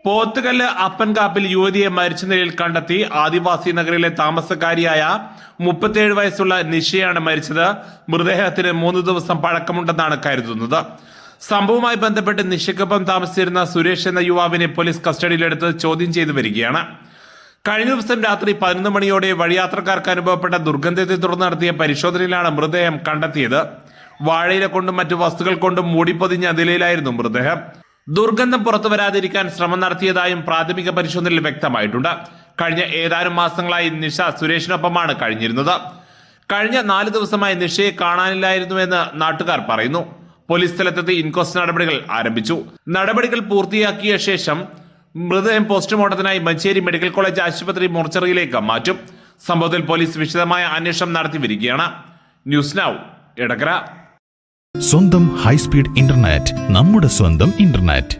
പോത്തുകല്ല് അപ്പൻകാപ്പിൽ യുവതിയെ മരിച്ച നിലയിൽ കണ്ടെത്തി. ആദിവാസി നഗറിലെ താമസക്കാരിയായ 37 വയസ്സുള്ള നിഷയാണ് മരിച്ചത്. മൃതദേഹത്തിന് 3 ദിവസം പഴക്കമുണ്ടെന്നാണ് കരുതുന്നത്. സംഭവവുമായി ബന്ധപ്പെട്ട് നിഷയ്ക്കൊപ്പം താമസിച്ചിരുന്ന സുരേഷ് എന്ന യുവാവിനെ പോലീസ് കസ്റ്റഡിയിലെടുത്ത് ചോദ്യം ചെയ്തു വരികയാണ്. കഴിഞ്ഞ ദിവസം രാത്രി 11 മണിയോടെ വഴിയാത്രക്കാർക്ക് അനുഭവപ്പെട്ട ദുർഗന്ധത്തെ തുടർന്ന് നടത്തിയ പരിശോധനയിലാണ് മൃതദേഹം കണ്ടെത്തിയത്. വാഴയില കൊണ്ടും മറ്റു വസ്തുക്കൾ കൊണ്ടും മൂടിപ്പൊതിഞ്ഞ നിലയിലായിരുന്നു മൃതദേഹം. ദുർഗന്ധം പുറത്തു വരാതിരിക്കാൻ ശ്രമം നടത്തിയതായും പ്രാഥമിക പരിശോധനയിൽ വ്യക്തമായിട്ടുണ്ട്. കഴിഞ്ഞ ഏതാനും മാസങ്ങളായി നിഷ സുരേഷിനൊപ്പമാണ് കഴിഞ്ഞിരുന്നത്. കഴിഞ്ഞ 4 ദിവസമായി നിഷയെ കാണാനില്ലായിരുന്നുവെന്ന് നാട്ടുകാർ പറയുന്നു. പോലീസ് സ്ഥലത്തെത്തി ഇൻക്വസ്റ്റ് നടപടികൾ ആരംഭിച്ചു. നടപടികൾ പൂർത്തിയാക്കിയ ശേഷം മൃതദേഹം പോസ്റ്റ്മോർട്ടത്തിനായി മഞ്ചേരി മെഡിക്കൽ കോളേജ് ആശുപത്രി മോർച്ചറിയിലേക്ക് മാറ്റും. സംഭവത്തിൽ പോലീസ് വിശദമായ അന്വേഷണം നടത്തി വരികയാണ്. News now Edakkara. സ്വന്തം ഹൈസ്പീഡ് ഇന്റർനെറ്റ്, നമ്മുടെ സ്വന്തം ഇന്റർനെറ്റ്.